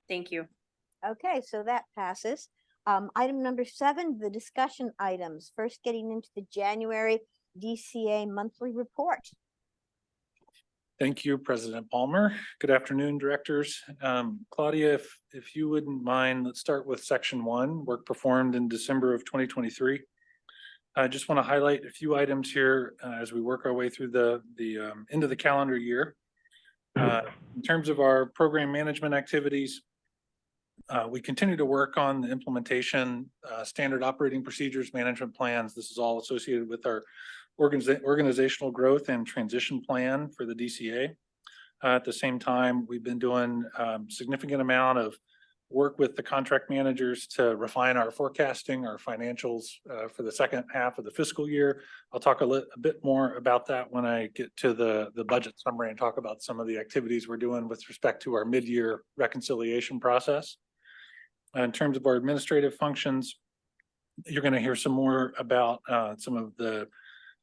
Thank you. Okay, so that passes. Item number 7, the discussion items. First, getting into the January DCA monthly report. Thank you, President Palmer. Good afternoon, directors. Claudia, if you wouldn't mind, let's start with section 1, work performed in December of 2023. I just want to highlight a few items here as we work our way through the end of the calendar year. In terms of our program management activities, we continue to work on the implementation, standard operating procedures, management plans. This is all associated with our organizational growth and transition plan for the DCA. At the same time, we've been doing significant amount of work with the contract managers to refine our forecasting, our financials for the second half of the fiscal year. I'll talk a bit more about that when I get to the budget summary and talk about some of the activities we're doing with respect to our mid-year reconciliation process. In terms of our administrative functions, you're going to hear some more about some of the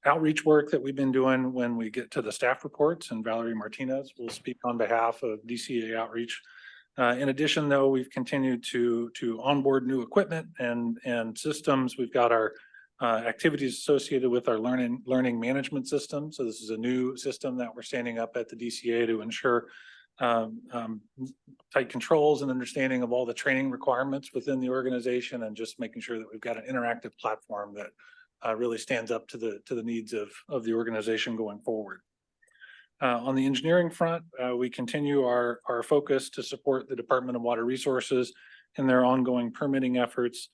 outreach work that we've been doing when we get to the staff reports, and Valerie Martinez will speak on behalf of DCA Outreach. In addition, though, we've continued to onboard new equipment and systems. We've got our activities associated with our learning management system. So this is a new system that we're standing up at the DCA to ensure tight controls and understanding of all the training requirements within the organization, and just making sure that we've got an interactive platform that really stands up to the needs of the organization going forward. On the engineering front, we continue our focus to support the Department of Water Resources in their ongoing permitting efforts.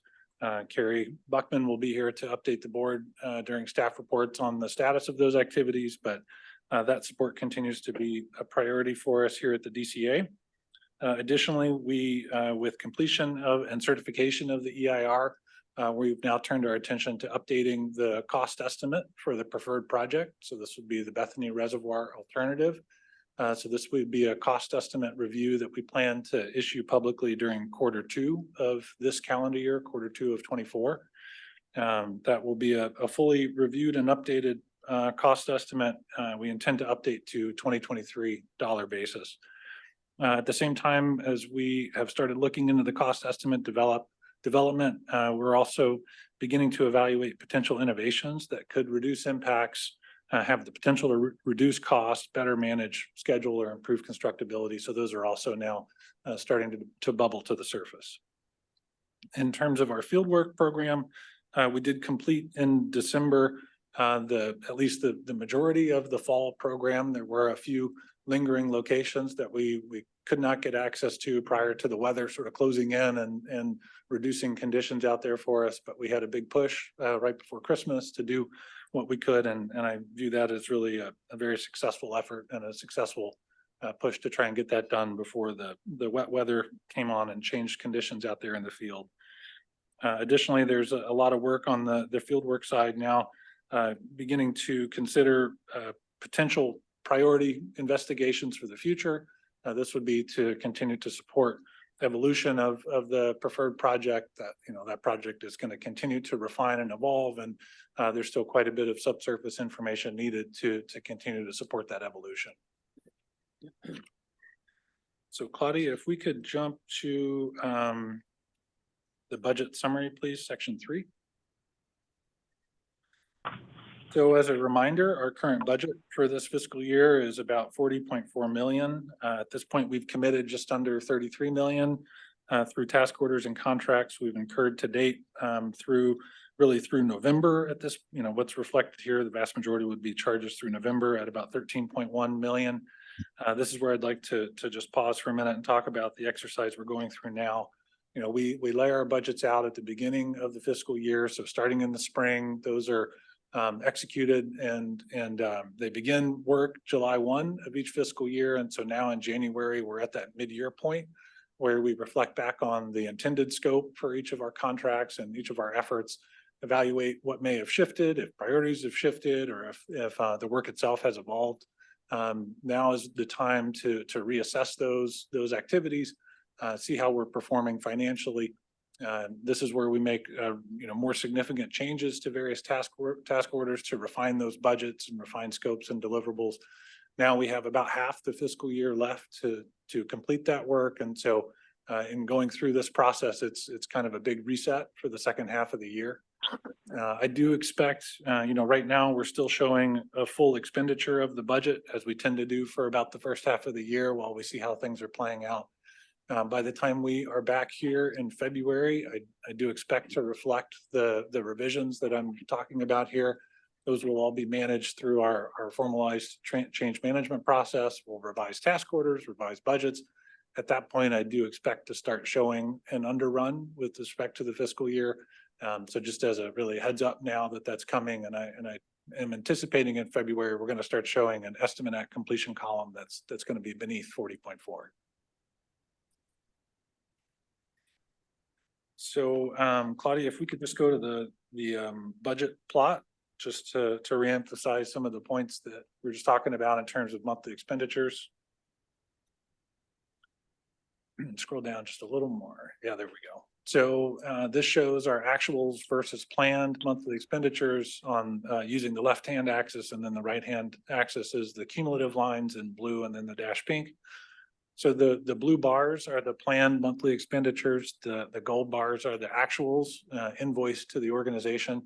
Carrie Buckman will be here to update the board during staff reports on the status of those activities, but that support continues to be a priority for us here at the DCA. Additionally, we, with completion of and certification of the EIR, we've now turned our attention to updating the cost estimate for the preferred project. So this would be the Bethany Reservoir alternative. So this would be a cost estimate review that we plan to issue publicly during Q2 of this calendar year, Q2 of 24. That will be a fully reviewed and updated cost estimate. We intend to update to 2023 dollar basis. At the same time as we have started looking into the cost estimate development, we're also beginning to evaluate potential innovations that could reduce impacts, have the potential to reduce costs, better manage schedule, or improve constructability. So those are also now starting to bubble to the surface. In terms of our fieldwork program, we did complete in December at least the majority of the fall program. There were a few lingering locations that we could not get access to prior to the weather sort of closing in and reducing conditions out there for us. But we had a big push right before Christmas to do what we could. And I view that as really a very successful effort and a successful push to try and get that done before the wet weather came on and changed conditions out there in the field. Additionally, there's a lot of work on the field work side now, beginning to consider potential priority investigations for the future. This would be to continue to support evolution of the preferred project. That project is going to continue to refine and evolve, and there's still quite a bit of subsurface information needed to continue to support that evolution. So Claudia, if we could jump to the budget summary, please, section 3. So as a reminder, our current budget for this fiscal year is about $40.4 million. At this point, we've committed just under $33 million through task orders and contracts we've incurred to date through November. At this, what's reflected here, the vast majority would be charges through November at about $13.1 million. This is where I'd like to just pause for a minute and talk about the exercise we're going through now. We lay our budgets out at the beginning of the fiscal year. So starting in the spring, those are executed and they begin work July 1 of each fiscal year. And so now in January, we're at that mid-year point where we reflect back on the intended scope for each of our contracts and each of our efforts, evaluate what may have shifted, if priorities have shifted, or if the work itself has evolved. Now is the time to reassess those activities, see how we're performing financially. This is where we make more significant changes to various task orders to refine those budgets and refine scopes and deliverables. Now we have about half the fiscal year left to complete that work, and so in going through this process, it's kind of a big reset for the second half of the year. I do expect, right now we're still showing a full expenditure of the budget as we tend to do for about the first half of the year while we see how things are playing out. By the time we are back here in February, I do expect to reflect the revisions that I'm talking about here. Those will all be managed through our formalized change management process. We'll revise task orders, revise budgets. At that point, I do expect to start showing an underrun with respect to the fiscal year. So just as a really heads up now that that's coming, and I am anticipating in February, we're going to start showing an estimate at completion column that's going to be beneath 40.4. So Claudia, if we could just go to the budget plot, just to reemphasize some of the points that we're just talking about in terms of monthly expenditures. Scroll down just a little more. Yeah, there we go. So this shows our actuals versus planned monthly expenditures on using the left-hand axis, and then the right-hand axis is the cumulative lines in blue and then the dash pink. So the blue bars are the planned monthly expenditures. The gold bars are the actuals invoiced to the organization.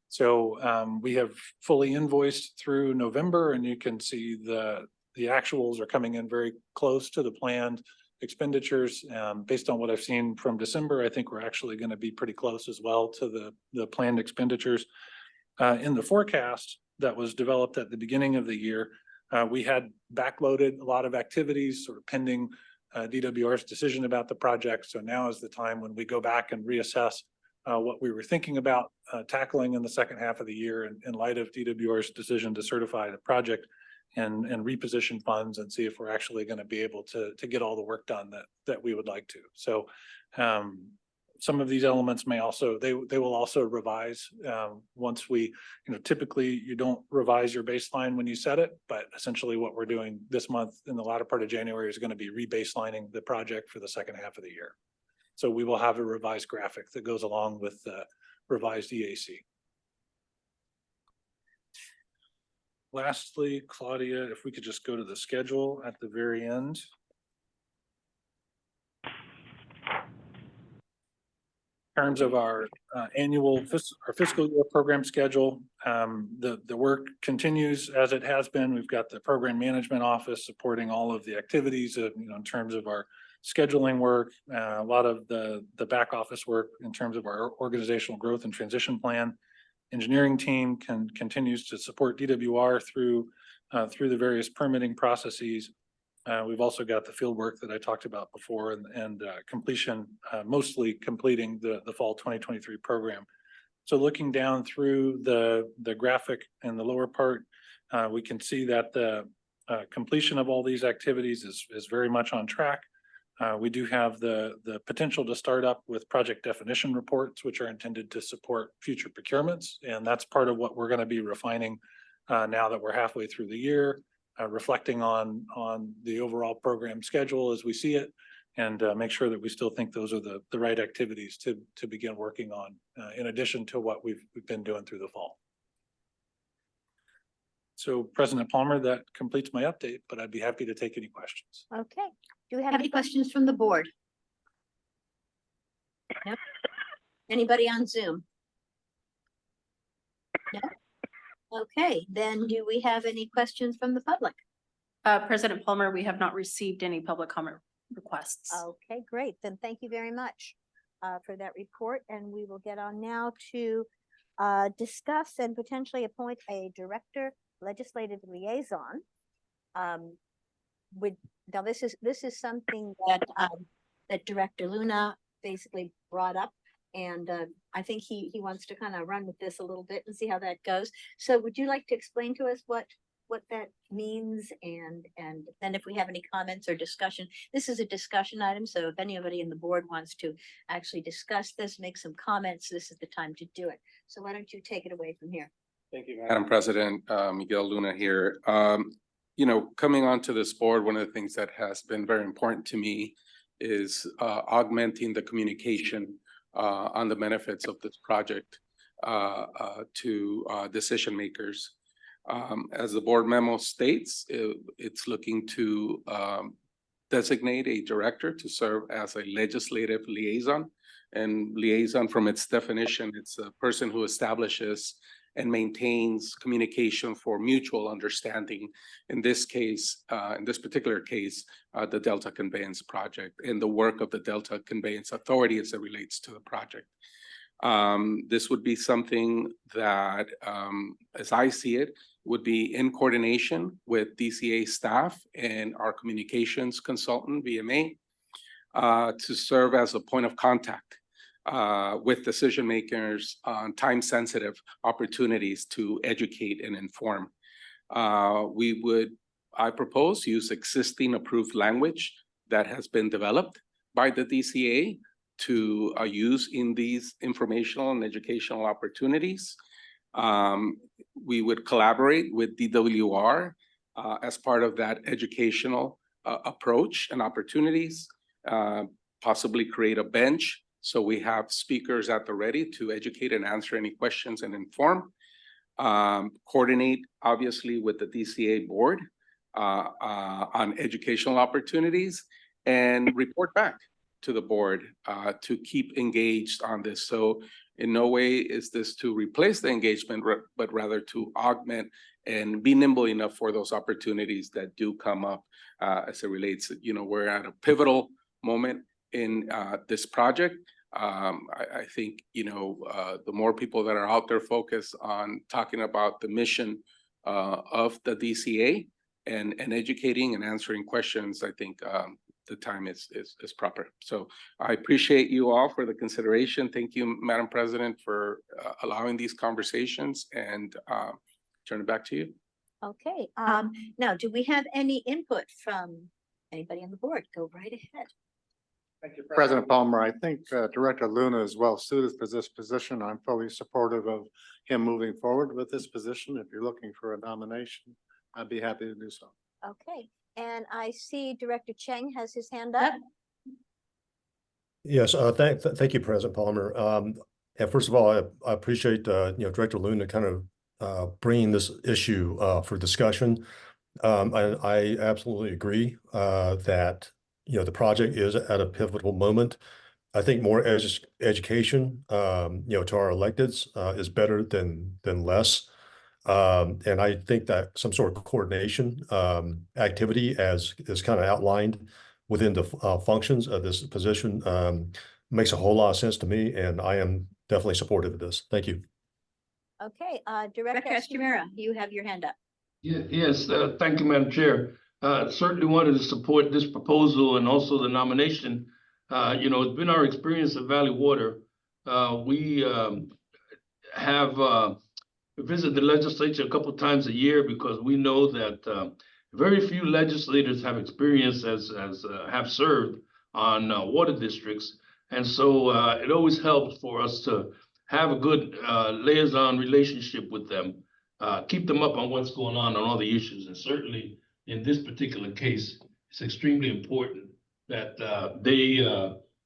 So we have fully invoiced through November, and you can see the actuals are coming in very close to the planned expenditures. Based on what I've seen from December, I think we're actually going to be pretty close as well to the planned expenditures. In the forecast that was developed at the beginning of the year, we had backloaded a lot of activities sort of pending DWR's decision about the project. So now is the time when we go back and reassess what we were thinking about tackling in the second half of the year in light of DWR's decision to certify the project and reposition funds and see if we're actually going to be able to get all the work done that we would like to. So some of these elements may also, they will also revise once we, typically you don't revise your baseline when you set it, but essentially what we're doing this month in the latter part of January is going to be rebaselining the project for the second half of the year. So we will have a revised graphic that goes along with the revised EAC. Lastly, Claudia, if we could just go to the schedule at the very end. In terms of our annual fiscal year program schedule, the work continues as it has been. We've got the program management office supporting all of the activities of, in terms of our scheduling work, a lot of the back office work in terms of our organizational growth and transition plan. Engineering team continues to support DWR through the various permitting processes. We've also got the field work that I talked about before and completion, mostly completing the fall 2023 program. So looking down through the graphic in the lower part, we can see that the completion of all these activities is very much on track. We do have the potential to start up with project definition reports, which are intended to support future procurements. And that's part of what we're going to be refining now that we're halfway through the year. Reflecting on the overall program schedule as we see it, and make sure that we still think those are the right activities to begin working on, in addition to what we've been doing through the fall. So President Palmer, that completes my update, but I'd be happy to take any questions. Okay. Do we have any questions from the board? No? Anybody on Zoom? No? Okay, then do we have any questions from the public? President Palmer, we have not received any public comment requests. Okay, great. Then thank you very much for that report. And we will get on now to discuss and potentially appoint a director legislative liaison. Now this is something that that Director Luna basically brought up. And I think he wants to kind of run with this a little bit and see how that goes. So would you like to explain to us what that means? And then if we have any comments or discussion, this is a discussion item. So if anybody in the board wants to actually discuss this, make some comments, this is the time to do it. So why don't you take it away from here? Thank you, Madam President. Miguel Luna here. Coming onto this board, one of the things that has been very important to me is augmenting the communication on the benefits of this project to decision makers. As the board memo states, it's looking to designate a director to serve as a legislative liaison. And liaison, from its definition, it's a person who establishes and maintains communication for mutual understanding. In this case, in this particular case, the Delta Conveyance Project and the work of the Delta Conveyance Authority as it relates to the project. This would be something that, as I see it, would be in coordination with DCA staff and our communications consultant, VMA, to serve as a point of contact with decision makers on time-sensitive opportunities to educate and inform. I propose, use existing approved language that has been developed by the DCA to use in these informational and educational opportunities. We would collaborate with DWR as part of that educational approach and opportunities, possibly create a bench so we have speakers at the ready to educate and answer any questions and inform. Coordinate, obviously, with the DCA board on educational opportunities and report back to the board to keep engaged on this. So in no way is this to replace the engagement, but rather to augment and be nimble enough for those opportunities that do come up as it relates. You know, we're at a pivotal moment in this project. I think, you know, the more people that are out there focused on talking about the mission of the DCA and educating and answering questions, I think the time is proper. So I appreciate you all for the consideration. Thank you, Madam President, for allowing these conversations, and turn it back to you. Okay, now, do we have any input from anybody on the board? Go right ahead. Thank you, President Palmer. I think Director Luna is well suited for this position. I'm fully supportive of him moving forward with this position. If you're looking for a nomination, I'd be happy to do so. Okay, and I see Director Cheng has his hand up. Yes, thank you, President Palmer. And first of all, I appreciate Director Luna kind of bringing this issue for discussion. I absolutely agree that the project is at a pivotal moment. I think more education to our electeds is better than less. And I think that some sort of coordination activity, as is kind of outlined within the functions of this position, makes a whole lot of sense to me, and I am definitely supportive of this. Thank you. Okay, Director Escamera, you have your hand up. Yes, thank you, Madam Chair. Certainly wanted to support this proposal and also the nomination. It's been our experience at Valley Water. We have visited the legislature a couple of times a year because we know that very few legislators have experience have served on water districts. And so it always helps for us to have a good liaison relationship with them, keep them up on what's going on all the issues. And certainly in this particular case, it's extremely important that they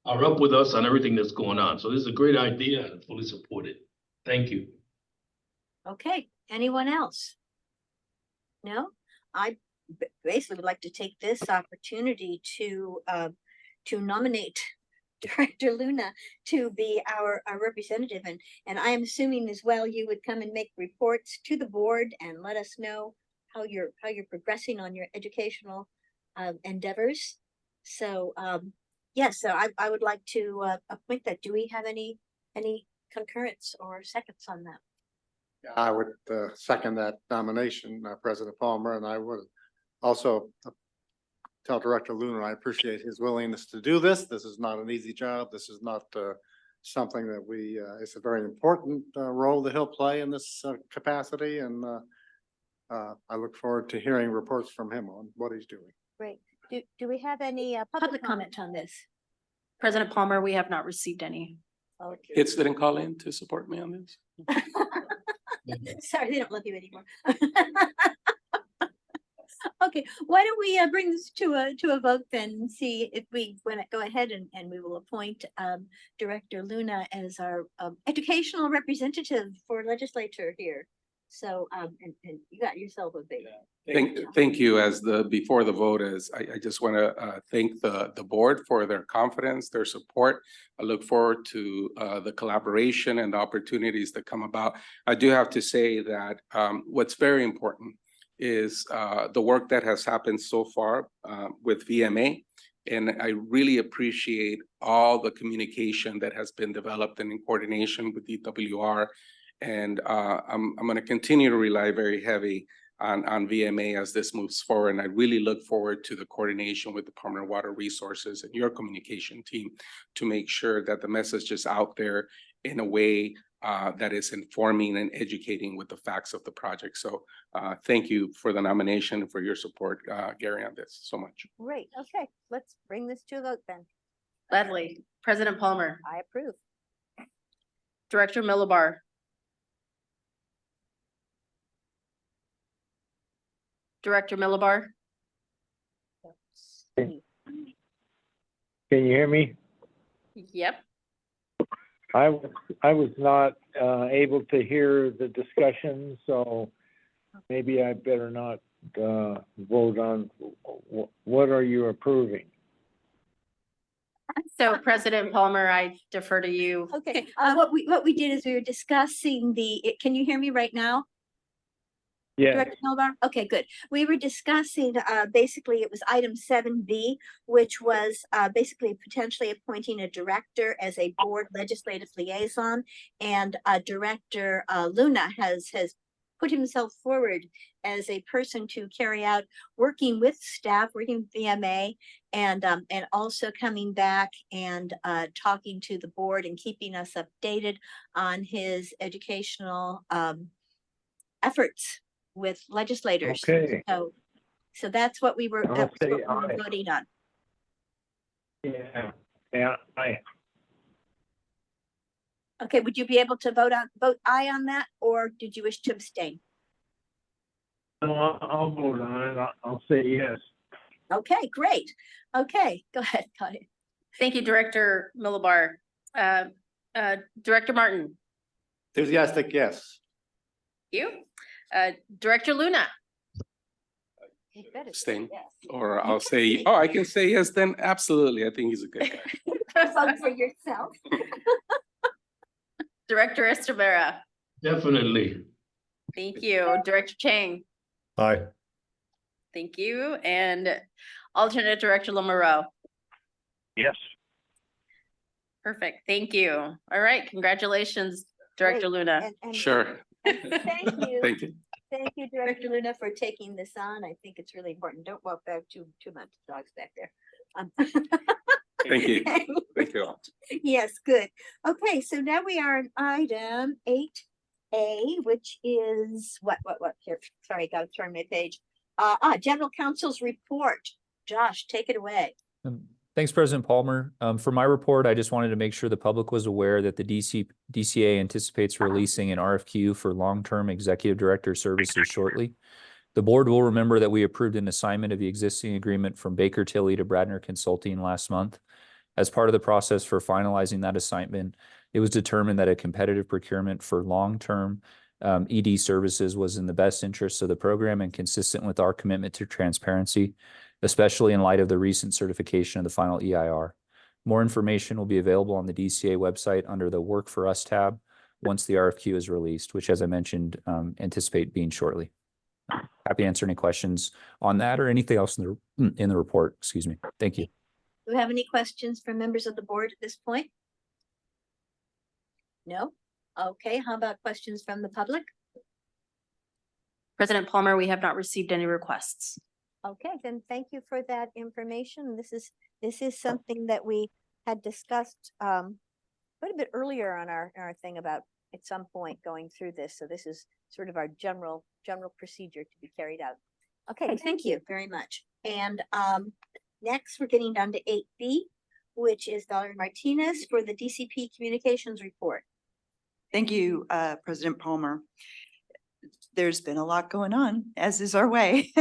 are up with us on everything that's going on. So this is a great idea and fully support it. Thank you. Okay, anyone else? No, I basically would like to take this opportunity to nominate Director Luna to be our representative, and I am assuming as well you would come and make reports to the board and let us know how you're progressing on your educational endeavors. So yes, so I would like to appoint that. Do we have any concurrence or seconds on that? I would second that nomination, President Palmer, and I would also tell Director Luna I appreciate his willingness to do this. This is not an easy job. This is not something that it's a very important role that he'll play in this capacity, and I look forward to hearing reports from him on what he's doing. Great. Do we have any public comment on this? President Palmer, we have not received any. Okay. Kids didn't call in to support me on this. Sorry, they don't love you anymore. Okay, why don't we bring this to a vote then and see if we want to go ahead and we will appoint Director Luna as our educational representative for legislature here. So, and you got yourself a big. Thank you. Before the vote is, I just want to thank the board for their confidence, their support. I look forward to the collaboration and the opportunities that come about. I do have to say that what's very important is the work that has happened so far with VMA. And I really appreciate all the communication that has been developed and in coordination with DWR. And I'm going to continue to rely very heavy on VMA as this moves forward. And I really look forward to the coordination with Department of Water Resources and your communication team to make sure that the message is out there in a way that is informing and educating with the facts of the project. So thank you for the nomination and for your support, Gary, on this so much. Great, okay, let's bring this to a vote then. Gladly. President Palmer, I approve. Director Millibar, Director Millibar, Can you hear me? yep. I was not able to hear the discussion, so maybe I better not vote on. What are you approving? So President Palmer, I defer to you. Okay, what we did is we were discussing can you hear me right now? Yes, Director Milbar? Okay, good. We were discussing, basically it was item 7B, which was basically potentially appointing a director as a board legislative liaison. And Director Luna has put himself forward as a person to carry out working with staff, working with VMA, and also coming back and talking to the board and keeping us updated on his educational efforts with legislators. Okay. So that's what we were I'll say aye. voting on. yeah, Okay, would you be able to vote aye on that, or did you wish to abstain? no, I'll vote on it. I'll say yes. Okay, great. Okay, go ahead. Thank you, Director Millibar. Director Martin, Enthusiastic, yes. you. Director Luna, You better say Abstain. yes. Or I'll say, oh, I can say yes, then absolutely. I think he's a good guy. Vote for yourself. Director Estabera, Definitely. thank you. Director Chang, Aye. thank you. And alternate Director Lamoureux. Yes. Perfect, thank you. All right, congratulations, Director Great. Luna. And Sure. thank you. Thank you. Thank you, Director Luna, for taking this on. I think it's really important. Don't walk back too much dogs back there. Thank you. Thank you all. Yes, good. Okay, so now we are on item 8A, which is what here? Sorry, gotta turn my page. General Counsel's report. Josh, take it away. Thanks, President Palmer. For my report, I just wanted to make sure the public was aware that the DCA anticipates releasing an RFQ for long-term executive director services shortly. The board will remember that we approved an assignment of the existing agreement from Baker Tilly to Bradner Consulting last month. As part of the process for finalizing that assignment, it was determined that a competitive procurement for long-term ED services was in the best interest of the program and consistent with our commitment to transparency, especially in light of the recent certification of the final EIR. More information will be available on the DCA website under the Work for Us tab once the RFQ is released, which, as I mentioned, anticipate being shortly. Happy to answer any questions on that or anything else in the report. Excuse me. Thank you. Do we have any questions from members of the board at this point? No? Okay, how about questions from the public? President Palmer, we have not received any requests. Okay, then thank you for that information. This is something that we had discussed quite a bit earlier on our thing about at some point going through this. So this is sort of our general procedure to be carried out. Okay, thank you very much. And next we're getting down to 8B, which is Valerie Martinez for the DCP Communications Report. Thank you, President Palmer. There's been a lot going on, as is our way.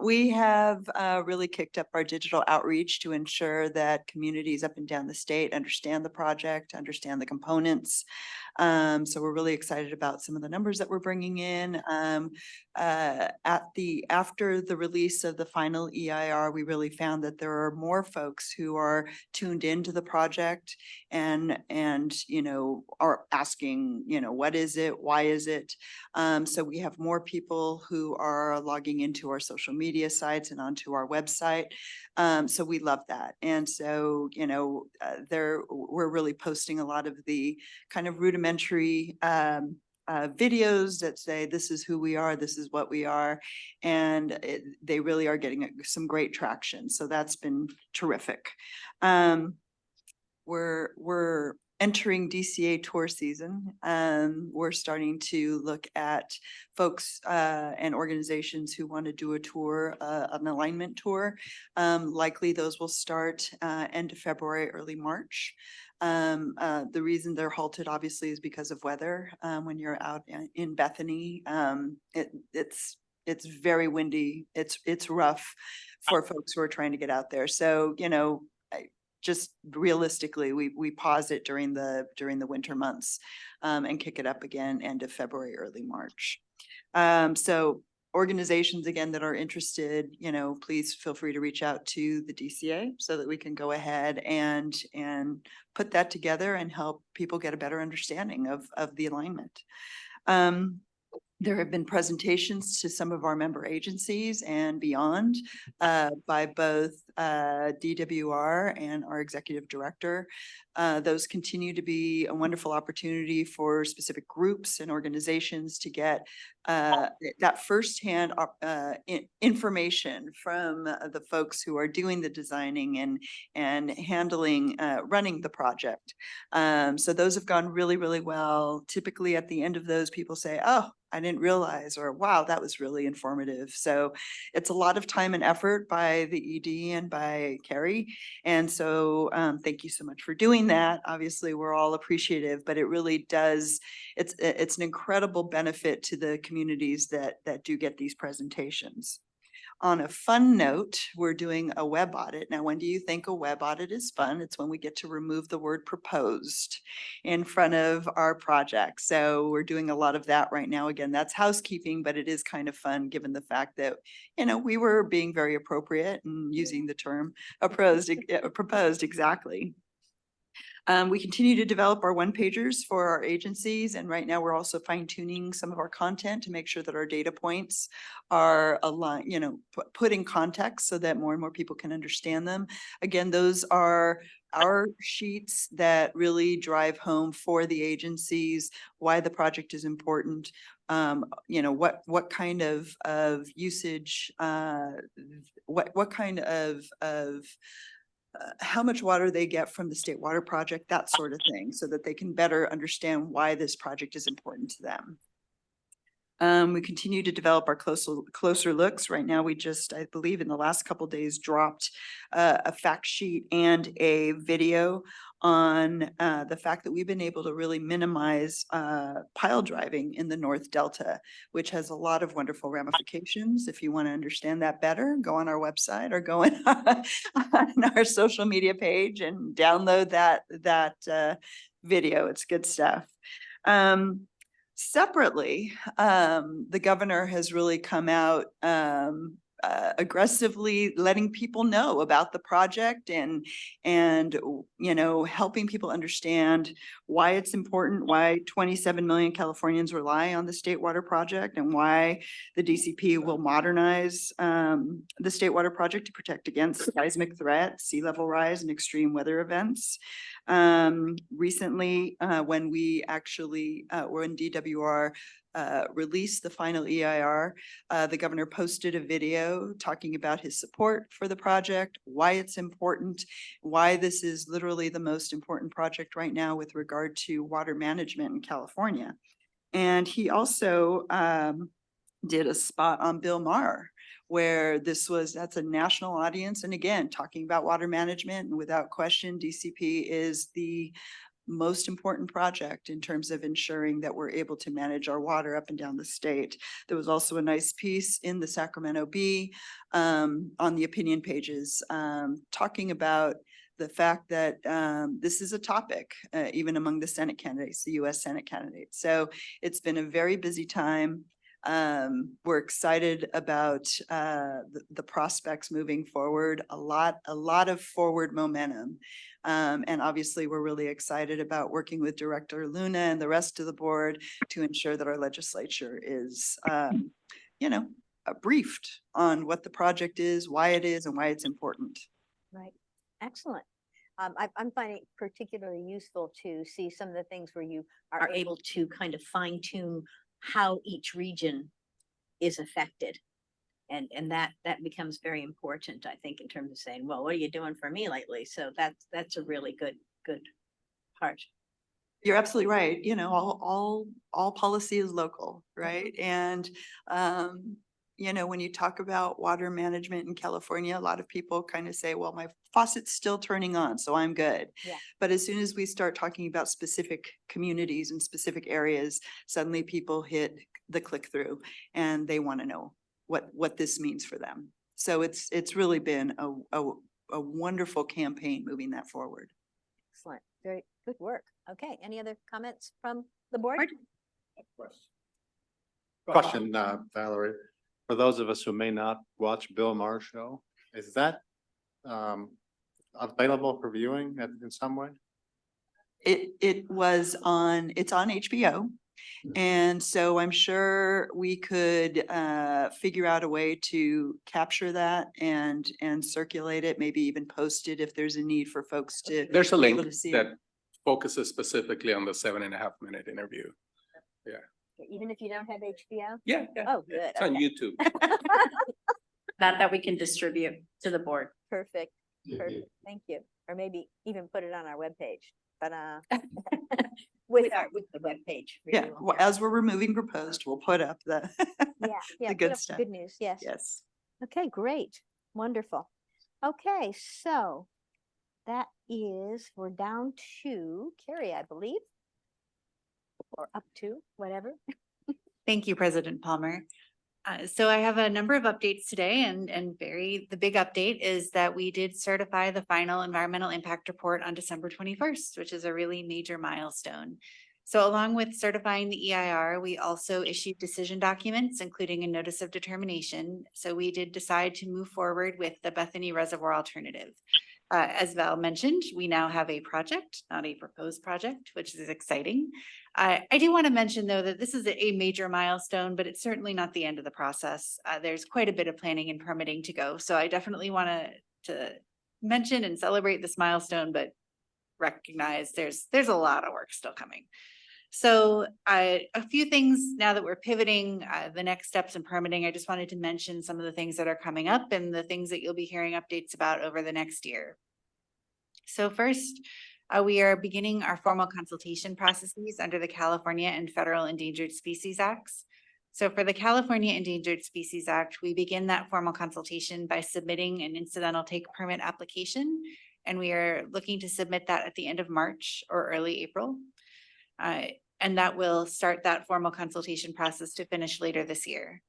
We have really kicked up our digital outreach to ensure that communities up and down the state understand the project, understand the components. So we're really excited about some of the numbers that we're bringing in. After the release of the final EIR, we really found that there are more folks who are tuned into the project and, are asking, what is it? Why is it? So we have more people who are logging into our social media sites and onto our website. So we love that. And so, we're really posting a lot of the kind of rudimentary videos that say, this is who we are, this is what we are. And they really are getting some great traction. So that's been terrific. We're entering DCA tour season. We're starting to look at folks and organizations who want to do a tour, an alignment tour. Likely those will start end of February, early March. The reason they're halted obviously is because of weather. When you're out in Bethany, it's very windy. It's rough for folks who are trying to get out there. So, just realistically, we pause it during the winter months and kick it up again end of February, early March. So organizations again that are interested, please feel free to reach out to the DCA so that we can go ahead and put that together and help people get a better understanding of the alignment. There have been presentations to some of our member agencies and beyond by both DWR and our executive director. Those continue to be a wonderful opportunity for specific groups and organizations to get that firsthand information from the folks who are doing the designing and handling, running the project. So those have gone really, really well. Typically at the end of those, people say, oh, I didn't realize, or wow, that was really informative. So it's a lot of time and effort by the ED and by Carrie. And so thank you so much for doing that. Obviously, we're all appreciative, but it really does, it's an incredible benefit to the communities that do get these presentations. On a fun note, we're doing a web audit. Now, when do you think a web audit is fun? It's when we get to remove the word proposed in front of our project. So we're doing a lot of that right now. Again, that's housekeeping, but it is kind of fun given the fact that, we were being very appropriate and using the term proposed exactly. We continue to develop our one-pagers for our agencies, and right now we're also fine-tuning some of our content to make sure that our data points are aligned, put in context so that more and more people can understand them. Again, those are our sheets that really drive home for the agencies why the project is important. What kind of usage, what kind of how much water they get from the state water project, that sort of thing, so that they can better understand why this project is important to them. We continue to develop our closer looks. Right now, we just, I believe in the last couple of days, dropped a fact sheet and a video on the fact that we've been able to really minimize pile driving in the North Delta, which has a lot of wonderful ramifications. If you want to understand that better, go on our website or go on our social media page and download that video. It's good stuff. Separately, the governor has really come out aggressively letting people know about the project and helping people understand why it's important, why 27 million Californians rely on the state water project, and why the DCP will modernize the state water project to protect against seismic threat, sea level rise, and extreme weather events. Recently, when we actually were in DWR, released the final EIR, the governor posted a video talking about his support for the project, why it's important, why this is literally the most important project right now with regard to water management in California. And he also did a spot on Bill Maher, where that's a national audience. And again, talking about water management, and without question, DCP is the most important project in terms of ensuring that we're able to manage our water up and down the state. There was also a nice piece in the Sacramento Bee on the opinion pages talking about the fact that this is a topic, even among the Senate candidates, the US Senate candidates. So it's been a very busy time. We're excited about the prospects moving forward, a lot of forward momentum. And obviously, we're really excited about working with Director Luna and the rest of the board to ensure that our legislature is, briefed on what the project is, why it is, and why it's important. Right, excellent. I'm finding it particularly useful to see some of the things where you are able to kind of fine tune how each region is affected. And that becomes very important, I think, in terms of saying, well, what are you doing for me lately? So that's a really good part. You're absolutely right. All policy is local, right? And, when you talk about water management in California, a lot of people kind of say, well, my faucet's still turning on, so I'm good. Yeah. But as soon as we start talking about specific communities and specific areas, suddenly people hit the click through and they want to know what this means for them. So it's really been a wonderful campaign moving that forward. Excellent, very good work. Okay, any other comments from the board? Question, Valerie, for those of us who may not watch Bill Maher's show, is that available for viewing in some way? It's on HBO. And so I'm sure we could figure out a way to capture that and circulate it, maybe even post it if there's a need for folks to. There's a be link able to see that it. focuses specifically on the 7.5-minute interview. Even if you don't have HBO? Yeah. Oh, good. It's on Okay. YouTube. That we can distribute to the board. Perfect, perfect. Thank you. Or maybe even put it on our webpage, but with the webpage. Yeah, as we're removing proposed, we'll put up the. Yeah, the put good up stuff. Good news, yes. Yes. Okay, great, wonderful. Okay, so we're down to Carrie, I believe. Or up to, whatever. Thank you, President Palmer. So I have a number of updates today and the big update is that we did certify the final environmental impact report on December 21st, which is a really major milestone. So along with certifying the EIR, we also issued decision documents, including a notice of determination. So we did decide to move forward with the Bethany Reservoir alternative. As Val mentioned, we now have a project, not a proposed project, which is exciting. I do want to mention, though, that this is a major milestone, but it's certainly not the end of the process. There's quite a bit of planning and permitting to go. So I definitely want to mention and celebrate this milestone, but recognize there's a lot of work still coming. So a few things now that we're pivoting the next steps in permitting, I just wanted to mention some of the things that are coming up and the things that you'll be hearing updates about over the next year. So first, we are beginning our formal consultation processes under the California and Federal Endangered Species Acts. So for the California Endangered Species Act, we begin that formal consultation by submitting an incidental take permit application, and we are looking to submit that at the end of March or early April. And that will start that formal consultation process to finish later this year.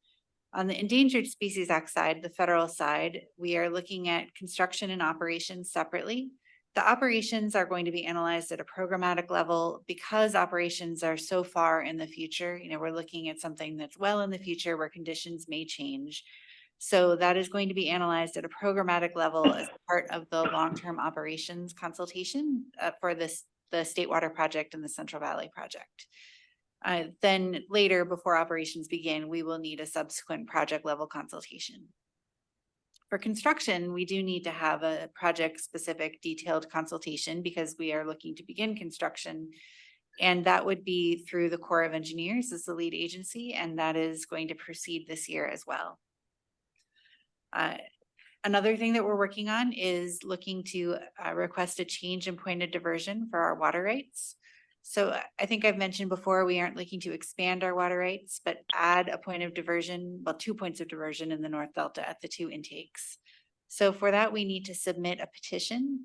On the Endangered Species Act side, the federal side, we are looking at construction and operations separately. The operations are going to be analyzed at a programmatic level because operations are so far in the future. We're looking at something that's well in the future where conditions may change. So that is going to be analyzed at a programmatic level as part of the long-term operations consultation for the State Water Project and the Central Valley Project. Then later, before operations begin, we will need a subsequent project level consultation. For construction, we do need to have a project-specific detailed consultation because we are looking to begin construction. And that would be through the Corps of Engineers as the lead agency, and that is going to proceed this year as well. Another thing that we're working on is looking to request a change in point of diversion for our water rights. So I think I've mentioned before, we aren't looking to expand our water rights, but add a point of diversion, well, 2 points of diversion in the North Delta at the 2 intakes. So for that, we need to submit a petition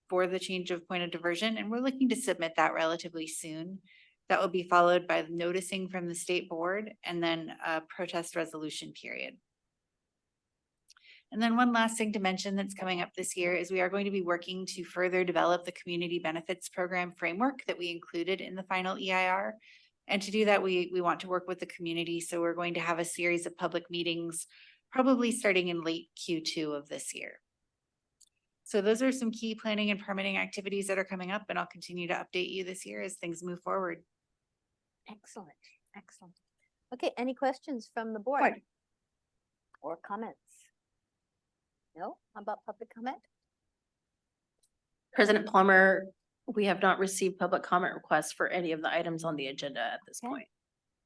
for the change of point of diversion, and we're looking to submit that relatively soon. That will be followed by noticing from the state board and then a protest resolution period. And then one last thing to mention that's coming up this year is we are going to be working to further develop the community benefits program framework that we included in the final EIR. And to do that, we want to work with the community. So we're going to have a series of public meetings, probably starting in late Q2 of this year. So those are some key planning and permitting activities that are coming up, and I'll continue to update you this year as things move forward. Excellent, excellent. Okay, any questions from the board? Or comments? No? How about public comment? President Palmer, we have not received public comment requests for any of the items on the agenda at this Okay. point.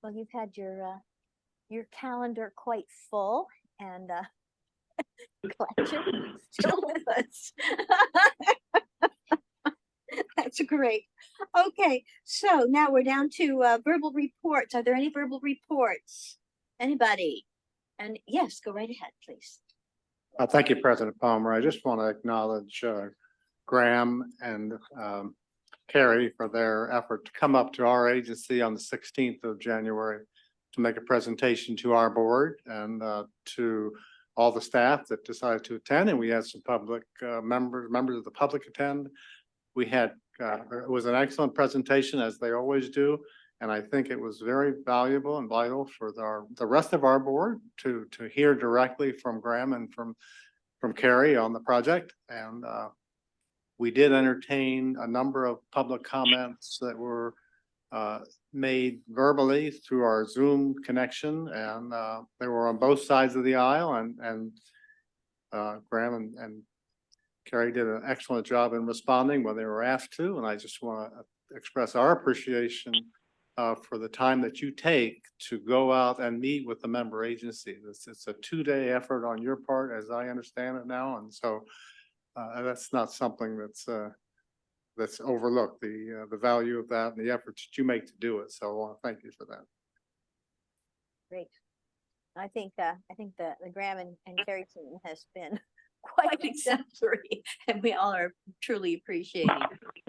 Well, you've had your calendar quite full and glad you're still with us. That's great. Okay, so now we're down to verbal reports. Are there any verbal reports? Anybody? And yes, go right ahead, please. Thank you, President Palmer. I just want to acknowledge Graham and Carrie for their effort to come up to our agency on the 16th of January to make a presentation to our board and to all the staff that decided to attend. And we had some public members of the public attend. We had, it was an excellent presentation, as they always do. And I think it was very valuable and vital for the rest of our board to hear directly from Graham and from Carrie on the project. And we did entertain a number of public comments that were made verbally through our Zoom connection, and they were on both sides of the aisle. And Graham and Carrie did an excellent job in responding when they were asked to. And I just want to express our appreciation for the time that you take to go out and meet with the member agencies. It's a 2-day effort on your part, as I understand it now. And so that's not something that's overlooked, the value of that and the efforts that you make to do it. So I want to thank you for that. Great. I think the Graham and Carrie team has been quite exemplary, and we all are truly appreciating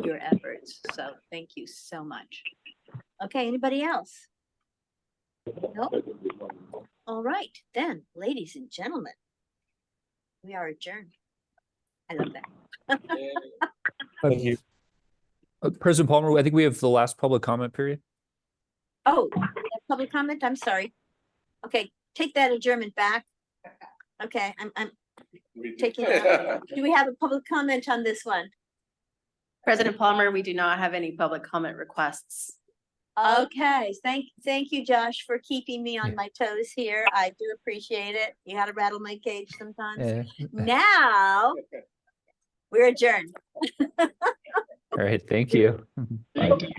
your efforts. So thank you so much. Okay, anybody else? No? All right, then, ladies and gentlemen, we are adjourned. I love that. Thank you. President Palmer, I think we have the last public comment period. Oh, public comment, I'm sorry. Okay, take that adjournment back. Okay, I'm taking it out. Do we have a public comment on this one? President Palmer, we do not have any public comment requests. Okay, thank you, Josh, for keeping me on my toes here. I do appreciate it. You gotta rattle my cage sometimes. Now, we're adjourned. All right, thank you. Thank you.